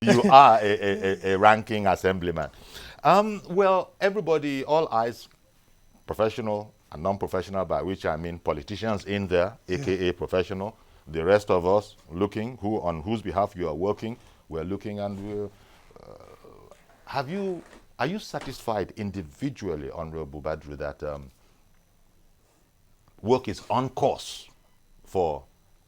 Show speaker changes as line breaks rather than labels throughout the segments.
you are a ranking assemblyman. Well, everybody, all eyes, professional and non-professional, by which I mean politicians in there, aka professional, the rest of us looking, who on whose behalf you are working, we're looking, and have you, are you satisfied individually, Honorable Badru, that work is on course for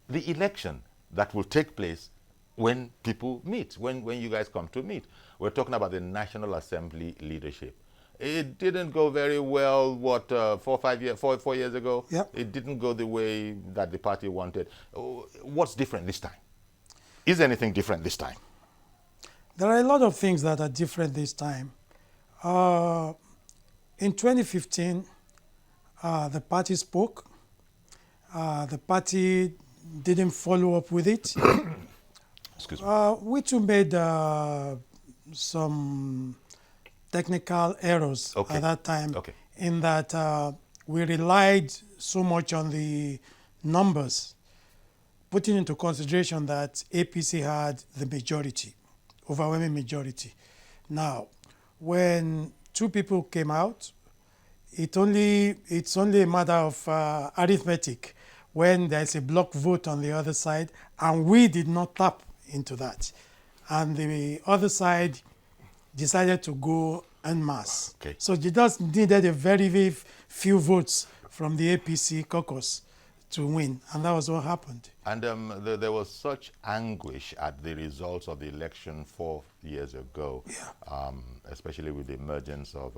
the election that will take place when people meet, when you guys come to meet? We're talking about the National Assembly leadership. It didn't go very well, what, 4 years ago?
Yep.
It didn't go the way that the party wanted. What's different this time? Is anything different this time?
There are a lot of things that are different this time. In 2015, the party spoke. The party didn't follow up with it.
Excuse me.
We too made some technical errors at that time, in that we relied so much on the numbers, putting into consideration that APC had the majority, overwhelming majority. Now, when two people came out, it's only a matter of arithmetic when there's a block vote on the other side, and we did not tap into that. And the other side decided to go en masse. So they just needed a very, very few votes from the APC caucus to win, and that was what happened.
And there was such anguish at the results of the election 4 years ago, especially with the emergence of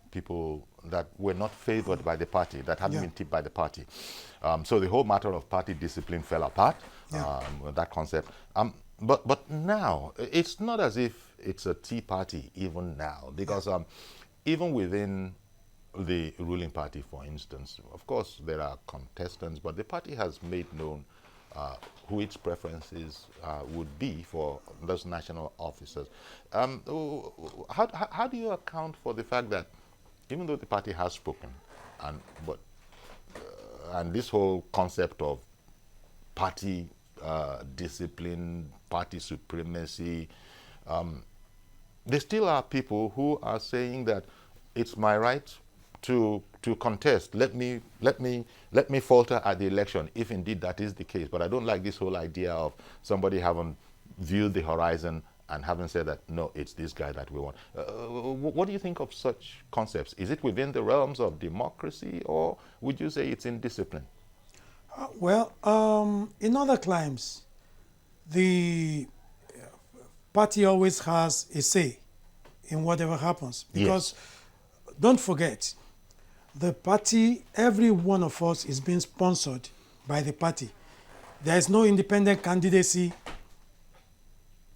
people that were not favored by the party, that hadn't been tipped by the party. So the whole matter of party discipline fell apart, that concept. But now, it's not as if it's a tea party even now, because even within the ruling party, for instance, of course there are contestants, but the party has made known who its preferences would be for those national officers. How do you account for the fact that even though the party has spoken, and this whole concept of party discipline, party supremacy, there still are people who are saying that it's my right to contest. Let me falter at the election if indeed that is the case. But I don't like this whole idea of somebody having viewed the horizon and having said that no, it's this guy that we want. What do you think of such concepts? Is it within the realms of democracy, or would you say it's indiscipline?
Well, in other climes, the party always has a say in whatever happens, because don't forget, the party, every one of us is being sponsored by the party. There is no independent candidacy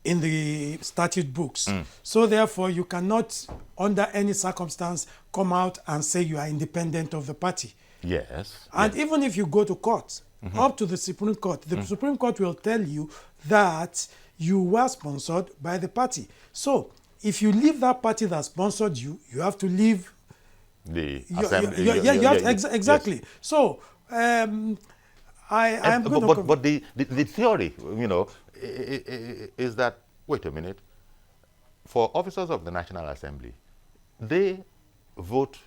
in the statute books. So therefore, you cannot, under any circumstance, come out and say you are independent of the party.
Yes.
And even if you go to court, up to the Supreme Court, the Supreme Court will tell you that you were sponsored by the party. So if you leave that party that sponsored you, you have to leave
the
assembly. Exactly. Yes. So I'm going to...
But the theory, you know, is that, wait a minute, for officers of the National Assembly, they vote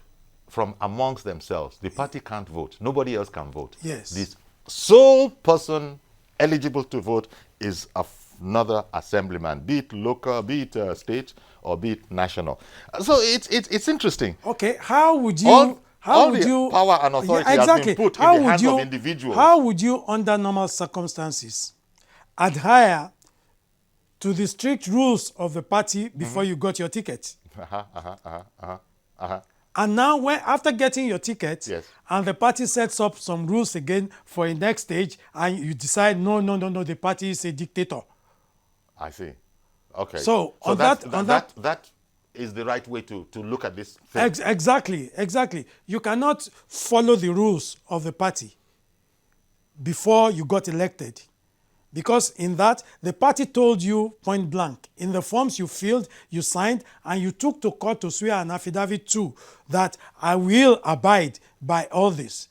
from amongst themselves. The party can't vote. Nobody else can vote.
Yes.
This sole person eligible to vote is another assemblyman, be it local, be it state, or be it national. So it's interesting.
Okay, how would you...
All the power and authority has been put in the hands of individuals.
How would you, under normal circumstances, adhere to the strict rules of the party before you got your ticket? And now, when after getting your ticket, and the party sets up some rules again for a next stage, and you decide, no, the party is a dictator.
I see. Okay.
So
that is the right way to look at this thing.
Exactly. You cannot follow the rules of the party before you got elected. Because in that, the party told you point blank, in the forms you filled, you signed, and you took to court to swear an affidavit too, that I will abide by all this.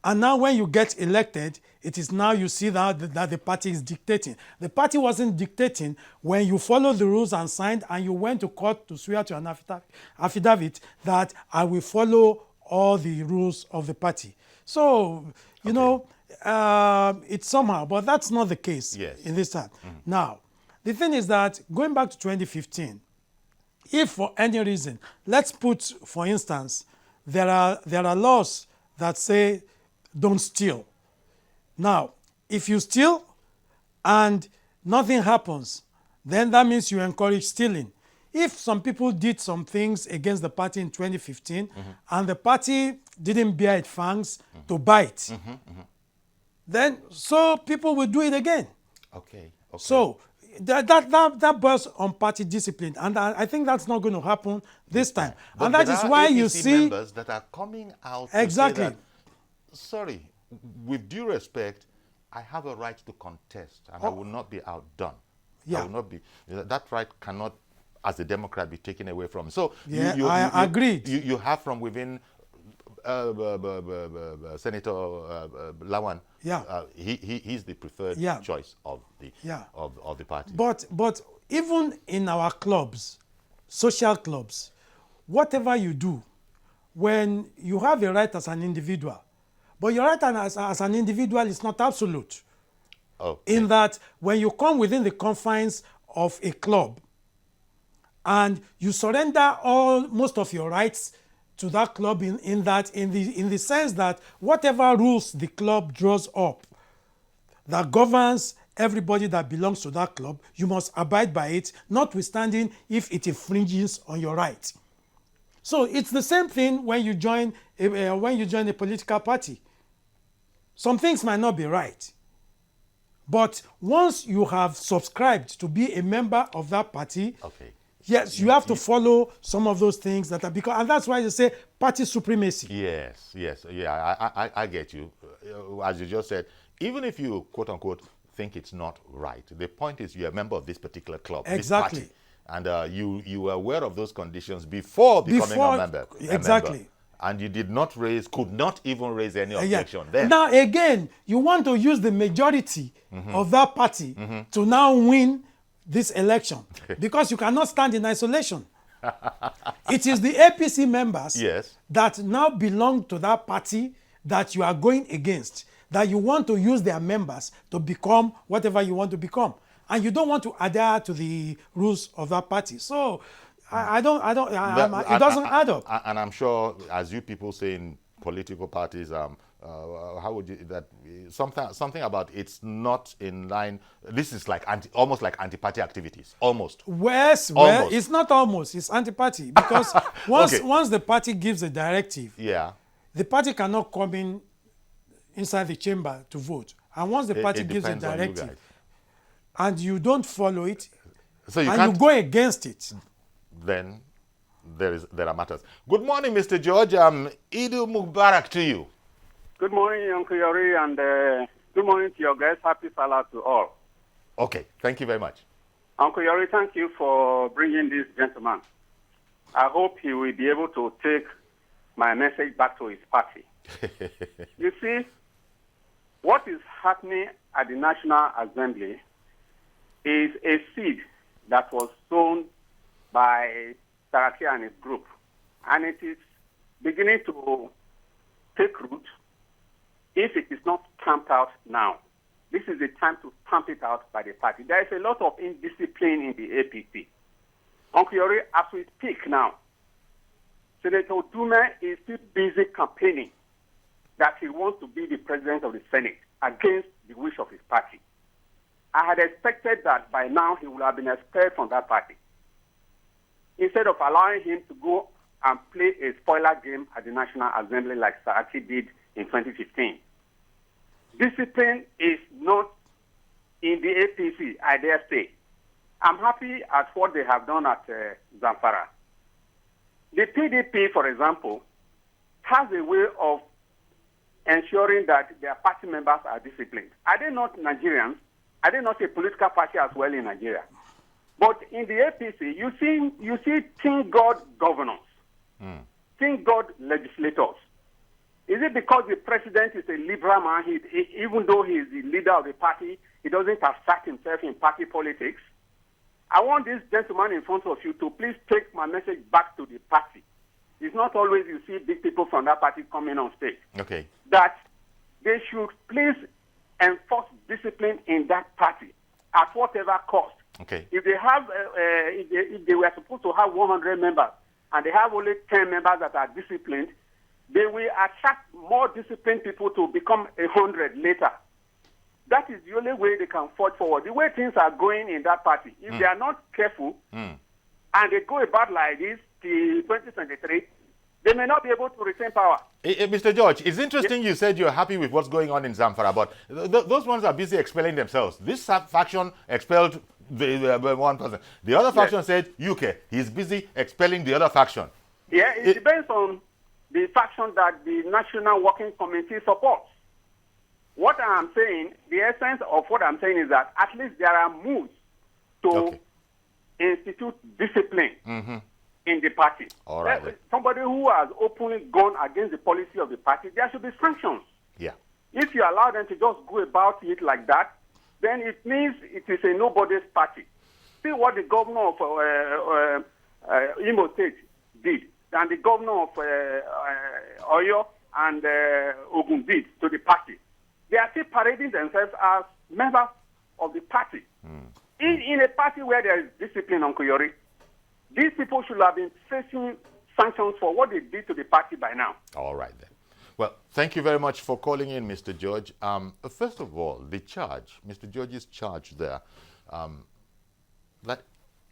And now when you get elected, It is now you see that the party is dictating. The party wasn't dictating when you followed the rules and signed and you went to court to swear to an affidavit that I will follow all the rules of the party. So, you know, it's somehow, but that's not the case in this time. Now, the thing is that going back to 2015, if for any reason, let's put, for instance, there are laws that say don't steal. Now, if you steal and nothing happens, then that means you encourage stealing. If some people did some things against the party in 2015 and the party didn't bear its fangs to bite, then so people will do it again.
Okay.
So that boils on party discipline, and I think that's not going to happen this time.
But
and that is why you see
members that are coming out to say that, sorry, with due respect, I have a right to contest, and I will not be outdone. I will not be. That right cannot, as a Democrat, be taken away from. So
I agreed.
You have from within Senator Lawan. He's the preferred choice of the party.
But even in our clubs, social clubs, whatever you do, when you have a right as an individual, but your right as an individual is not absolute. In that when you come within the confines of a club and you surrender most of your rights to that club in the sense that whatever rules the club draws up that governs everybody that belongs to that club, you must abide by it, notwithstanding if it infringes on your rights. So it's the same thing when you join a political party. Some things might not be right, but once you have subscribed to be a member of that party, yes, you have to follow some of those things that are because, and that's why you say party supremacy.
Yes, I get you. As you just said, even if you quote unquote think it's not right, the point is you're a member of this particular club, this party, and you were aware of those conditions before becoming a member. And you did not could not even raise any objection there.
Now again, you want to use the majority of that party to now win this election because you cannot stand in isolation. It is the APC members that now belong to that party that you are going against, that you want to use their members to become whatever you want to become. And you don't want to adhere to the rules of that party. So it doesn't add up.
And I'm sure, as you people say in political parties, how would you something about it's not in line? This is like almost like anti-party activities, almost.
Well, it's not almost. It's anti-party because once the party gives a directive, the party cannot come inside the chamber to vote. And once the party gives a directive, and you don't follow it, you go against it,
then there are matters. Good morning, Mr. George. Eid Mubarak to you.
Good morning, Uncle Yori, and good morning to your guests. Happy Salah to all.
Okay, thank you very much.
Uncle Yori, thank you for bringing this gentleman. I hope he will be able to take my message back to his party. You see, what is happening at the National Assembly is a seed that was sown by Saraki and his group, and it is beginning to take root. If it is not stamped out now, this is the time to stamp it out by the party. There is a lot of indiscipline in the APC. Uncle Yori, as we speak now, Senator Dume is still busy campaigning that he wants to be the president of the Senate against the wish of his party. I had expected that by now he would have been expelled from that party, instead of allowing him to go and play a spoiler game at the National Assembly like Saraki did in 2015. Discipline is not in the APC, I dare say. I'm happy at what they have done at Zamfara. The PDP, for example, has a way of ensuring that their party members are disciplined. Are they not Nigerians? Are they not a political party as well in Nigeria? But in the APC, you see Think God governors, Think God legislators. Is it because the president is a liberal man, even though he is the leader of the party, he doesn't assert himself in party politics? I want this gentleman in front of you to please take my message back to the party. It's not always you see big people from that party coming on stage.
Okay.
That they should please enforce discipline in that party at whatever cost.
Okay.
If they have, if they were supposed to have 100 members and they have only 10 members that are disciplined, they will attract more disciplined people to become 100 later. That is the only way they can forge forward. The way things are going in that party, if they are not careful and they go about like this till 2023, they may not be able to retain power.
Mr. George, it's interesting you said you're happy with what's going on in Zamfara, but those ones are busy expelling themselves. This faction expelled the one person. The other faction said, UK, he's busy expelling the other faction.
Yeah, it depends on the faction that the National Working Committee supports. What I'm saying, the essence of what I'm saying is that at least there are moves to institute discipline in the party.
All right.
Somebody who has openly gone against the policy of the party, there should be sanctions.
Yeah.
If you allow them to just go about it like that, then it means it is a nobody's party. See what the governor of Imo State did, and the governor of Oyo and Ogun did to the party. They are still parading themselves as members of the party. In a party where there is discipline on Kuyori, these people should have been facing sanctions for what they did to the party by now.
All right, then. Well, thank you very much for calling in, Mr. George. First of all, the charge, Mr. George's charge there, that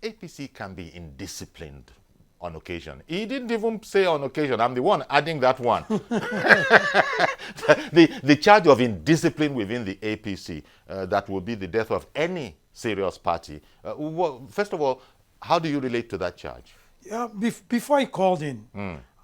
APC can be indisciplined on occasion. He didn't even say on occasion. I'm the one adding that one. the charge of indiscipline within the APC, that will be the death of any serious party. Well, first of all, how do you relate to that charge?
Yeah, before I called in,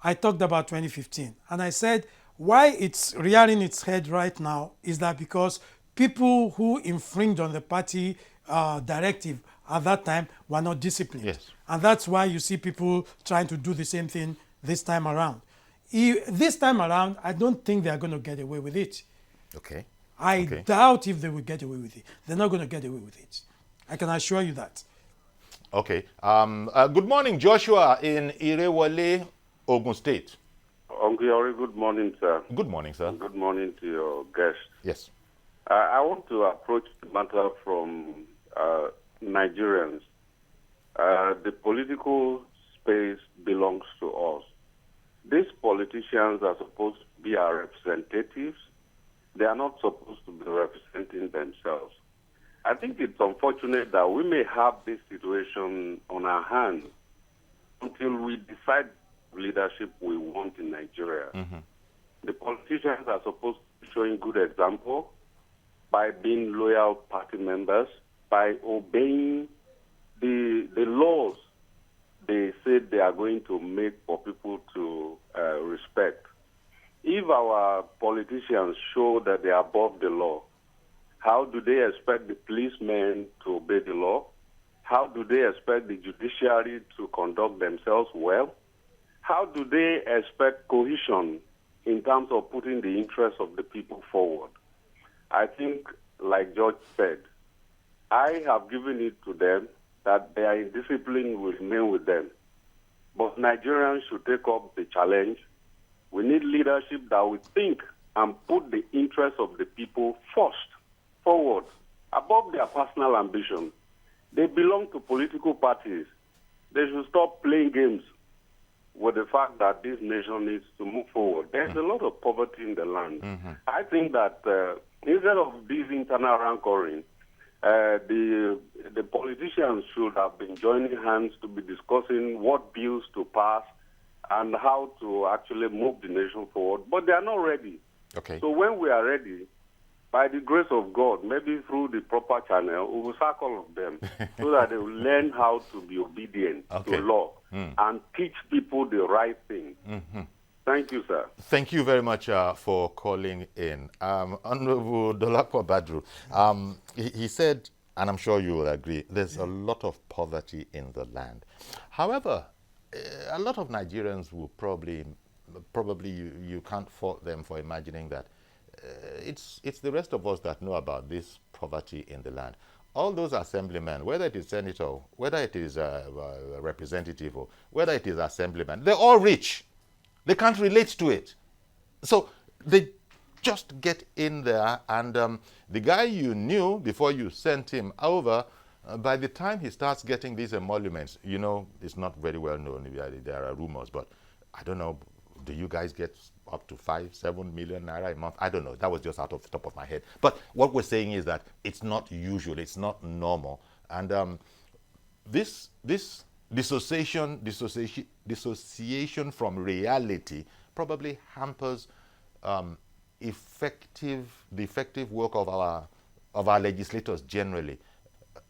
I talked about 2015. And I said, why it's rearing its head right now is that because people who infringed on the party directive at that time were not disciplined.
Yes.
And that's why you see people trying to do the same thing this time around. This time around, I don't think they're going to get away with it.
Okay.
I doubt if they will get away with it. They're not going to get away with it. I can assure you that.
Okay. Good morning, Joshua in Irewole, Ogun State.
Uncle, good morning, sir.
Good morning, sir.
Good morning to your guest.
Yes.
I want to approach the matter from Nigerians. The political space belongs to us. These politicians are supposed to be our representatives. They are not supposed to be representing themselves. I think it's unfortunate that we may have this situation on our hands until we decide the leadership we want in Nigeria. The politicians are supposed to be showing good example by being loyal party members, by obeying the laws they said they are going to make for people to respect. If our politicians show that they are above the law, how do they expect the policemen to obey the law? How do they expect the judiciary to conduct themselves well? How do they expect cohesion in terms of putting the interests of the people forward? I think, like George said, I have given it to them that their indiscipline will remain with them. But Nigerians should take up the challenge. We need leadership that will think and put the interests of the people first, forward, above their personal ambition. They belong to political parties. They should stop playing games with the fact that this nation needs to move forward. There's a lot of poverty in the land. I think that instead of this internal rancoring, the politicians should have been joining hands to be discussing what bills to pass and how to actually move the nation forward. But they are not ready.
Okay.
So when we are ready, by the grace of God, maybe through the proper channel, we will sack all of them so that they will learn how to be obedient to law and teach people the right thing. Thank you, sir.
Thank you very much for calling in. Honorable Dolapo Badru, he said, and I'm sure you will agree, there's a lot of poverty in the land. However, a lot of Nigerians will probably probably you can't fault them for imagining that it's the rest of us that know about this poverty in the land. All those assemblymen, whether it is senator, whether it is a representative, or whether it is assemblyman, they're all rich. They can't relate to it. So they just get in there, and the guy you knew before you sent him over, by the time he starts getting these emoluments, you know, it's not very well known. There are rumors, but I don't know, do you guys get up to 5-7 million naira a month? I don't know. That was just out of the top of my head. But what we're saying is that it's not usual. It's not normal. And this dissociation from reality probably hampers the effective work of our legislators generally.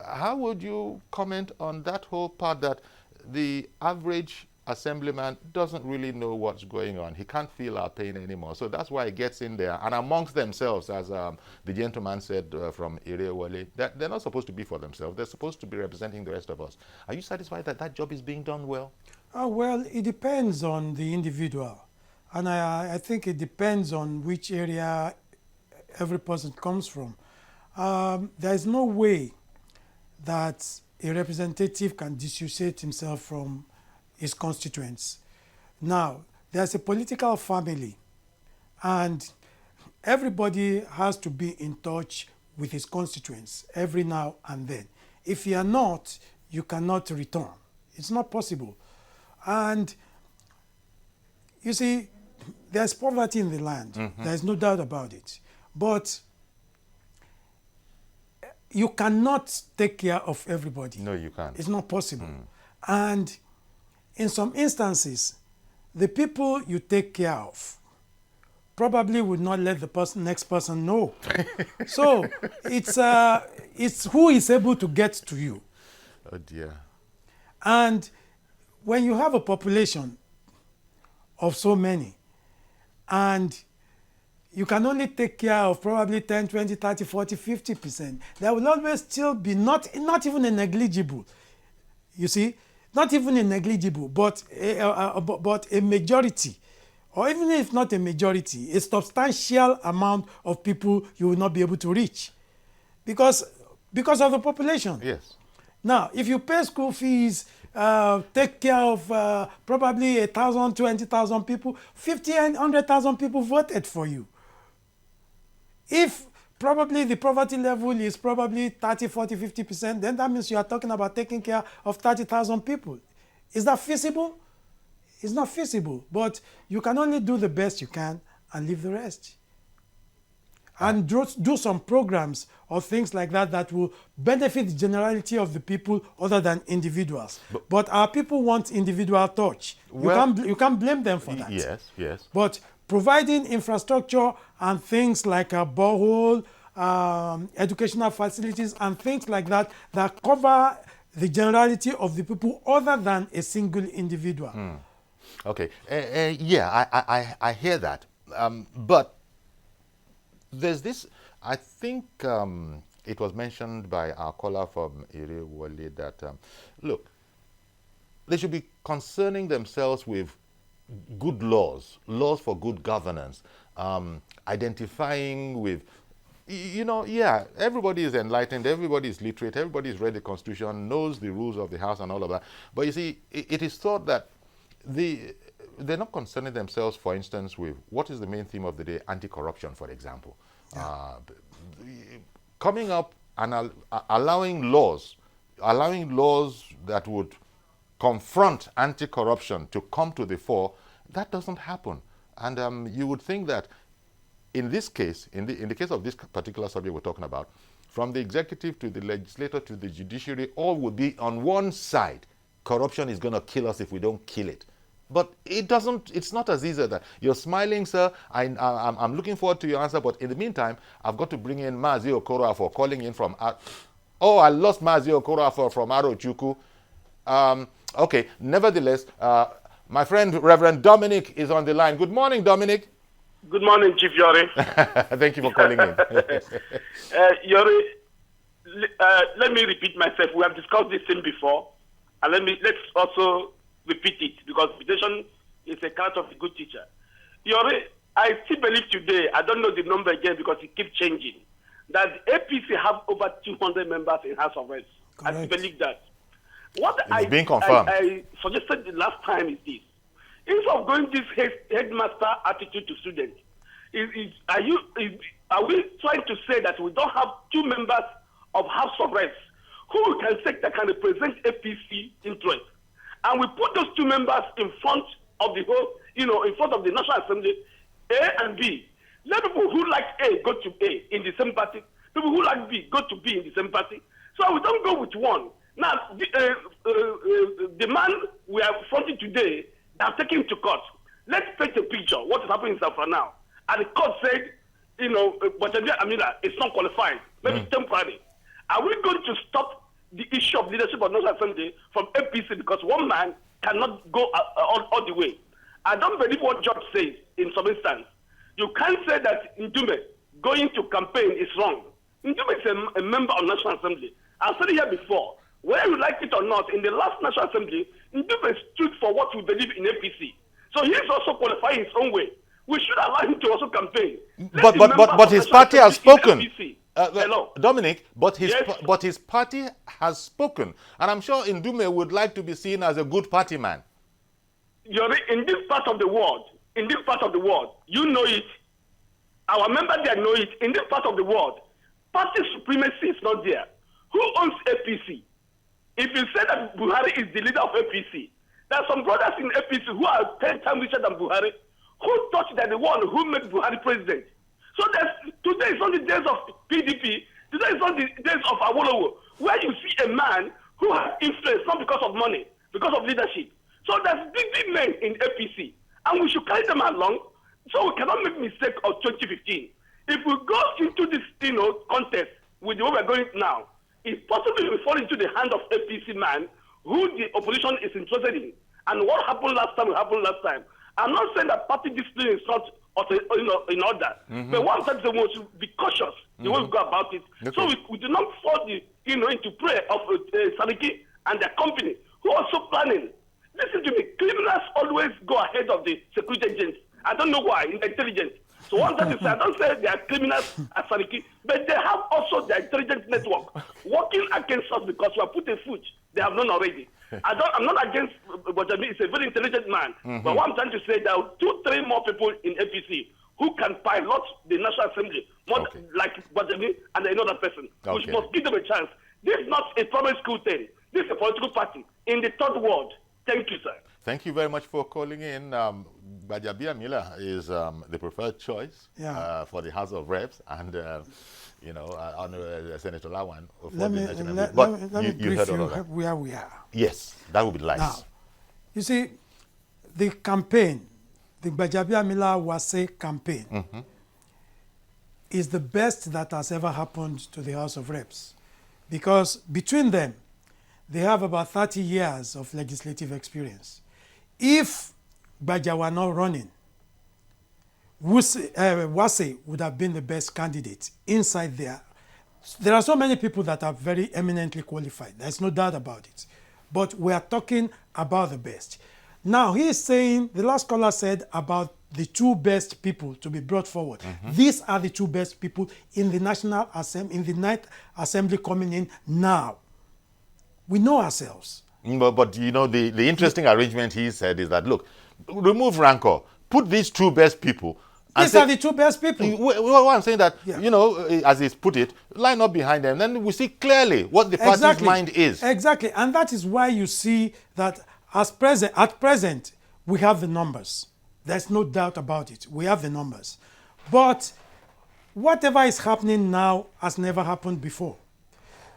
How would you comment on that whole part, that the average assemblyman doesn't really know what's going on? He can't feel our pain anymore. So that's why he gets in there. And amongst themselves, as the gentleman said from Irewole, that they're not supposed to be for themselves. They're supposed to be representing the rest of us. Are you satisfied that that job is being done well?
Well, it depends on the individual. And I think it depends on which area every person comes from. There is no way that a representative can dissociate himself from his constituents. Now, there's a political family, and everybody has to be in touch with his constituents every now and then. If you are not, you cannot return. It's not possible. And you see, there's poverty in the land. Mm-hmm. There's no doubt about it. But you cannot take care of everybody.
No, you can't.
It's not possible. And in some instances, the people you take care of probably would not let the next person know. So it's who is able to get to you.
Oh dear.
And when you have a population of so many, and you can only take care of probably 10, 20, 30, 40, 50%, there will always still be not even a negligible, you see, not even a negligible, but a majority, or even if not a majority, a substantial amount of people you will not be able to reach because of the population.
Yes.
Now, if you pay school fees, take care of probably 1,000, 20,000 people, 50 and 100,000 people voted for you. If probably the poverty level is probably 30, 40, 50%, then that means you are talking about taking care of 30,000 people. Is that feasible? It's not feasible, but you can only do the best you can and leave the rest. And do some programs or things like that will benefit the generality of the people other than individuals. But our people want individual touch. Well, you can't blame them for that.
Yes, yes.
But providing infrastructure and things like a borehole, educational facilities and things like that cover the generality of the people other than a single individual.
Okay. I hear that. But there's this, I think it was mentioned by our caller from Irewole that, look, they should be concerning themselves with good laws for good governance, identifying with, everybody is enlightened, everybody is literate, everybody has read the Constitution, knows the rules of the House and all of that. But you see, it is thought that they're not concerning themselves, for instance, with what is the main theme of the day, anti-corruption, for example. Yeah. Coming up and allowing laws that would confront anti-corruption to come to the fore, that doesn't happen. And you would think that in this case, in the case of this particular subject we're talking about, from the executive to the legislator to the judiciary, all would be on one side. Corruption is going to kill us if we don't kill it. But it's not as easy as that. You're smiling, sir. I'm looking forward to your answer. But in the meantime, I've got to bring in Mazi Okoro for calling in from... I lost Mazi Okoro from Arochukwu. Okay, nevertheless, my friend Reverend Dominic is on the line. Good morning, Dominic.
Good morning, Chief Yori.
Thank you for calling in.
Yori, let me repeat myself. We have discussed this thing before. And let's also repeat it, because reputation is is a character of a good teacher. I still believe today, I don't know the number again because it keeps changing, that the APC have over 200 members in House of Reps. I still believe that. What
it's being confirmed.
I suggested the last time is this. Instead of going this headmaster attitude to students, are we trying to say that we don't have 2 members of House of Reps who can say that can represent APC interest? And we put those 2 members in front of the whole, in front of the National Assembly, A and B. Let people who like A go to A in the same party. People who like B go to B in the same party. So we don't go with one. Now, the man we are fronting today, they are taking him to court. Let's paint a picture. What is happening in Zafra now? And the court said, Bajabia Amila is not qualified, maybe temporary. Are we going to stop the issue of leadership of National Assembly from APC because one man cannot go all the way? I don't believe what George says in some instance. You can't say that Ndume going to campaign is wrong. Ndume is a member of National Assembly. I've said it here before. Whether you like it or not, in the last National Assembly, Ndume stood for what we believe in APC. So he is also qualifying his own way. We should allow him to also campaign.
But his party has spoken.
Hello?
Dominic, but his party has spoken. And I'm sure Ndume would like to be seen as a good party man.
In this part of the world, you know it. Our members there know it. In this part of the world, party supremacy is not there. Who owns APC? If you say that Buhari is the leader of APC, there are some brothers in APC who are 10 times richer than Buhari, who thought that the one who made Buhari president. So today is not the days of PDP, today is not the days of Awolowo, where you see a man who has influence not because of money, because of leadership. So there's big men in APC, and we should carry them along, so we cannot make mistake of 2015. If we go into this, contest with the way we're going now, it's possible we fall into the hand of APC man who the opposition is interested in. And what happened last time will happen last time. I'm not saying that party discipline is not in order. But one time we should be cautious the way we go about it. Okay. So we do not fall into prey of Sariki and their company who are also planning. Listen to me, criminals always go ahead of the security agents. I don't know why, in the intelligence. So one time I don't say they are criminals at Sariki, but they have also their intelligence network working against us because we are putting foot. They have known already. I'm not against Bajami. He's a very intelligent man. But what I'm trying to say, there are 2-3 more people in APC who can pilot the National Assembly, more like Bajami and another person. We must give them a chance. This is not a primary school thing. This is a political party in the third world. Thank you, sir. Thank you very much for calling in.
Bajabia Miller is the preferred choice for the House of Reps, and Senator Lawan.
Let me brief you where we are.
Yes, that would be nice.
Now, you see, the campaign, the Bajabia Miller Wase campaign, is the best that has ever happened to the House of Reps, because between them, they have about 30 years of legislative experience. If Baja were not running, Wase would have been the best candidate inside there. There are so many people that are very eminently qualified. There's no doubt about it. But we are talking about the best. Now, he is saying, the last caller said about the 2 best people to be brought forward. These are the 2 best people in the National Assembly, in the 9th Assembly coming in now. We know ourselves.
But the interesting arrangement he said is that, look, remove rancor, put these 2 best people.
These are the 2 best people.
Well, I'm saying that, as he's put it, line up behind them. Then we see clearly what the party's mind is.
Exactly. And that is why you see that at present, we have the numbers. There's no doubt about it. We have the numbers. But whatever is happening now has never happened before.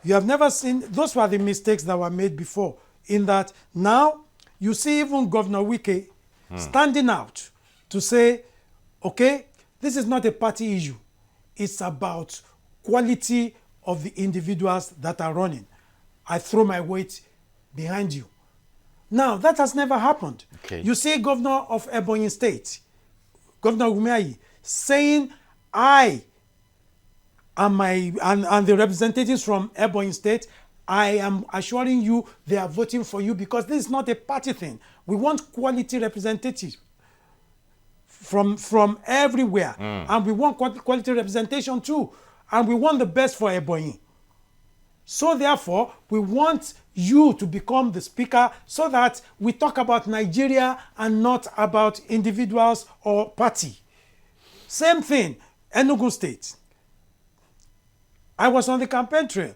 You have never seen, those were the mistakes that were made before, in that now you see even Governor Wike standing out to say, okay, this is not a party issue. It's about quality of the individuals that are running. I throw my weight behind you. Now, that has never happened. Okay. You see Governor of Ebonyi State, Governor Umeayi, saying, I and the representatives from Ebonyi State, I am assuring you they are voting for you because this is not a party thing. We want quality representatives from everywhere. And we want quality representation too. And we want the best for Ebonyi. So therefore, we want you to become the speaker so that we talk about Nigeria and not about individuals or party. Same thing, Enugu State. I was on the campaign trail.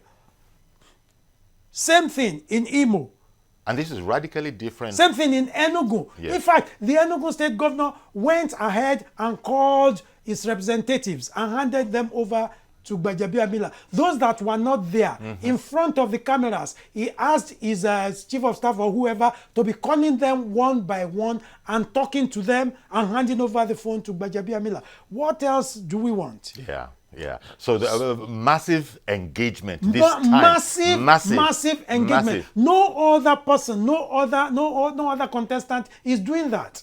Same thing in Imo.
And this is radically different.
Same thing in Enugu. Yes. In fact, the Enugu State governor went ahead and called his representatives and handed them over to Gbajabiamila. Those that were not there, in front of the cameras, he asked his chief of staff or whoever to be calling them one by one and talking to them and handing over the phone to Gbajabiamila. What else do we want?
Yeah. Yeah. So the massive engagement this time.
Massive engagement. Massive. No other person, no other contestant is doing that.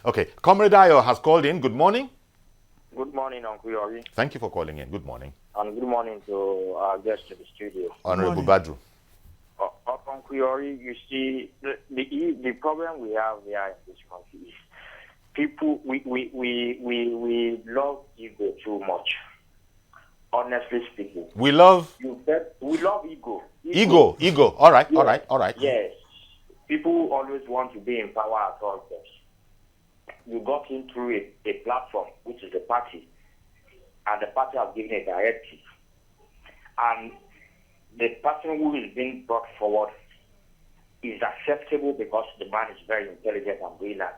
Okay. Comrade Ayo has called in. Good morning.
Good morning, Uncle Yori.
Thank you for calling in. Good morning.
And good morning to our guests in the studio.
Honorable Badru.
Uncle Yori, you see, the problem we have here in this country is people, we love ego too much. Honestly speaking.
We love
ego.
Ego. All right.
Yes. People always want to be in power at all costs. You got in through a platform, which is the party, and the party has given a directive. And the person who is being brought forward is acceptable because the man is very intelligent and brilliant.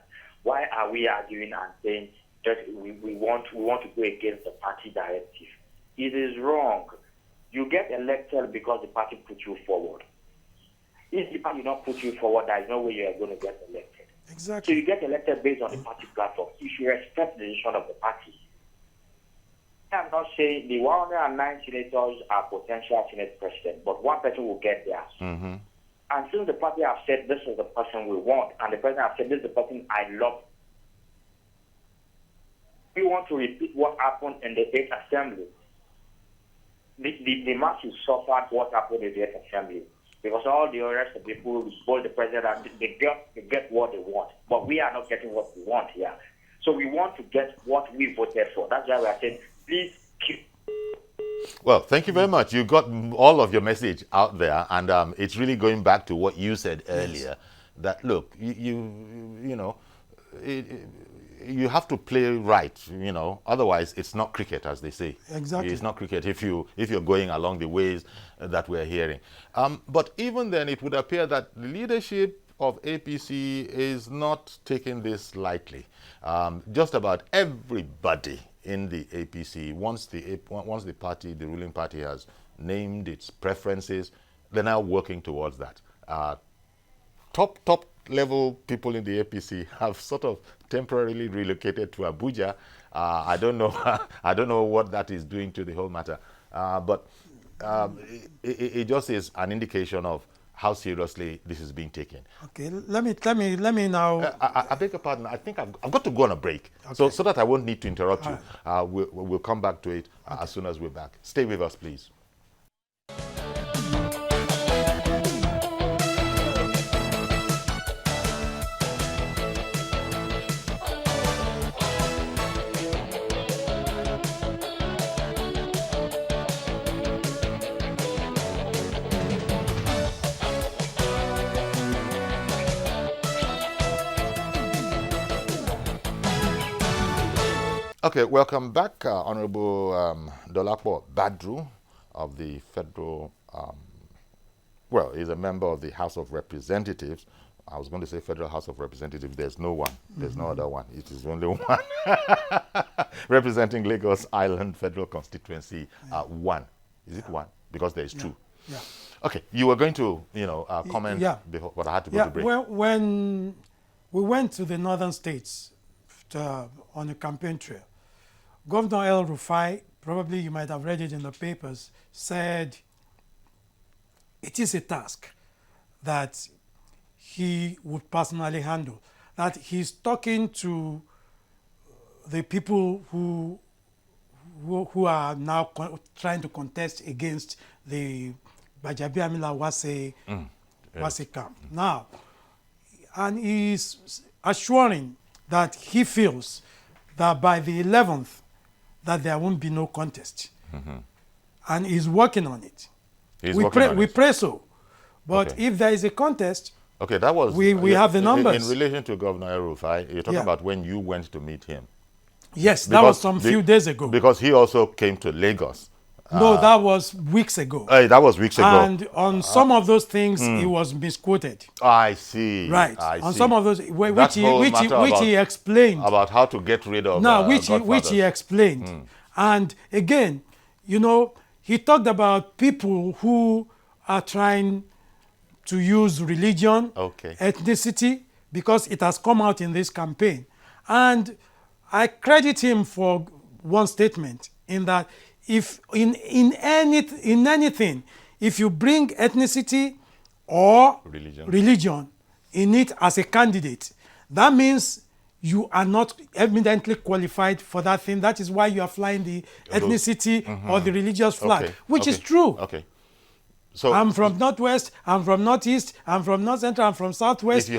Why are we arguing and saying that we want to go against the party directive? It is wrong. You get elected because the party put you forward. If the party not put you forward, there is no way you are going to get elected.
Exactly.
So you get elected based on the party platform. You should respect the decision of the party. I'm not saying the 109 senators are potential Senate president, but one person will get theirs. And since the party have said this is the person we want, and the president has said this is the person I love, we want to repeat what happened in the 8th Assembly. The masses suffered what happened in the 8th Assembly. Because all the rest of the people vote the president, they get what they want. But we are not getting what we want here. So we want to get what we voted for. That's why we are saying, please keep.
Well, thank you very much. You got all of your message out there. And it's really going back to what you said earlier. That, look, you know, you have to play right, you know. Otherwise, it's not cricket, as they say.
Exactly.
It's not cricket if you're going along the ways that we're hearing. But even then, it would appear that the leadership of APC is not taking this lightly. Just about everybody in the APC, once the party, the ruling party, has named its preferences, they're now working towards that. Top level people in the APC have sort of temporarily relocated to Abuja. I don't know what that is doing to the whole matter, but it just is an indication of how seriously this is being taken.
Okay, let me now.
I beg your pardon. I think I've got to go on a break, okay. so that I won't need to interrupt you. We'll come back to it as soon as we're back. Stay with us, please. Okay, welcome back, Honorable Dolapo Badru of the Federal, he's a member of the House of Representatives. I was going to say Federal House of Representatives. There's no one. There's no other one. It is only one. Representing Lagos Island Federal Constituency 1. Is it 1? Because there's 2.
Yeah.
Okay, you were going to, comment before, but I had to go to break.
Well, when we went to the northern states on a campaign trail, Governor El Rufai, probably you might have read it in the papers, said it is a task that he would personally handle. That he's talking to the people who are now trying to contest against the Gbajabiamila Wase camp. Now, and he's assuring that he feels that by the 11th, that there won't be no contest. And he's working on it. We pray so. But if there is a contest,
that was
we have the numbers.
In relation to Governor El-Rufai, you're talking about when you went to meet him.
Yes, that was some few days ago.
Because he also came to Lagos.
No, that was weeks ago.
That was weeks ago.
And on some of those things, he was misquoted.
I see.
Right.
On
some of those, which he explained.
About how to get rid of
which he explained. And again, you know, he talked about people who are trying to use religion, ethnicity, because it has come out in this campaign. And I credit him for one statement in that if in anything, if you bring ethnicity or religion in it as a candidate, that means you are not evidently qualified for that thing. That is why you are flying the ethnicity or the religious flag, which is true. So I'm from Northwest, I'm from Northeast, I'm from North Central, I'm from Southwest.
If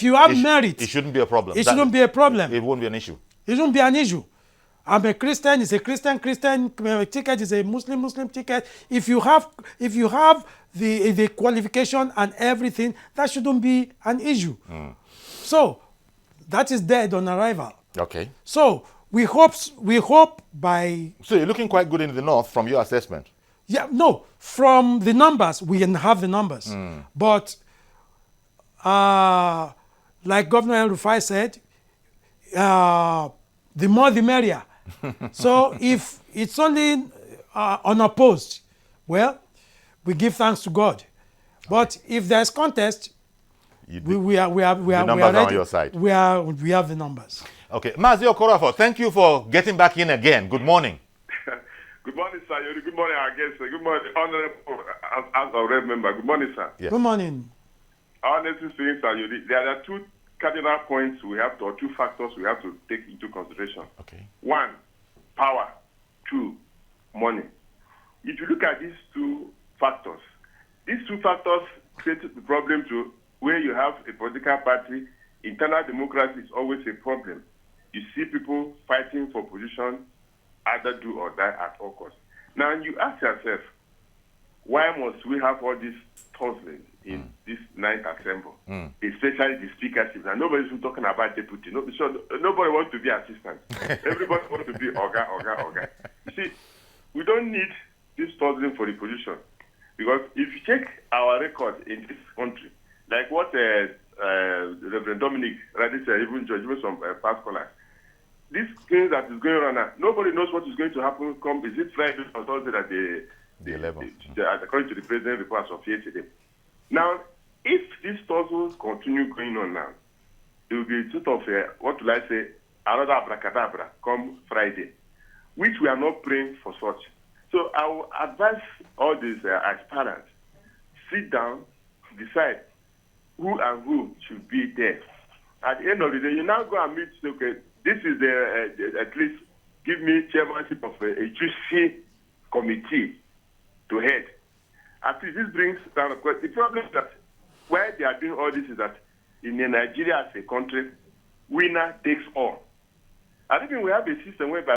you have merit, it shouldn't be a problem.
It shouldn't be a problem.
It won't be an issue.
It won't be an issue. I'm a Christian, it's a Christian ticket, is a Muslim ticket. If you have the qualification and everything, that shouldn't be an issue. So that is dead on arrival. So we hope by...
So you're looking quite good in the north from your assessment.
Yeah, no, from the numbers, we can have the numbers. But like Governor El-Rufai said, the more the merrier. So if it's only unopposed, well, we give thanks to God. But if there's contest, we are ready.
On your side.
We have the numbers.
Okay, Mazi Okorafor, thank you for getting back in again. Good morning.
Good morning, sir. Good morning, our guest. Good morning, honorable as a red member. Good morning, sir.
Yes. Good morning.
Honestly speaking, sir, there are two cardinal points or two factors we have to take into consideration. One, power. Two, money. If you look at these two factors create the problem to where you have a political party, internal democracy is always a problem. You see people fighting for position, either do or die at all costs. Now you ask yourself, why must we have all these tussling in this ninth assembly, especially the speakership? Now nobody's even talking about deputy. Nobody wants to be assistant. Everybody wants to be Oga. You see, we don't need this tussling for the position, because if you check our record in this country, like what Reverend Dominic rightly said, even some past scholars, this thing that is going on now, nobody knows what is going to happen. Is it Friday or Thursday that the 11th, according to the president reports of yesterday. Now, if these tussles continue going on now, it will be sort of another abracadabra come Friday, which we are not praying for such. So I will advise all these aspirants, sit down, decide who should be there. At the end of the day, you now go and meet, this is at least give me chairmanship of a juicy committee to head. At least this brings down a question. The problem is that why they are doing all this is that in Nigeria as a country, winner takes all. I think we have a system whereby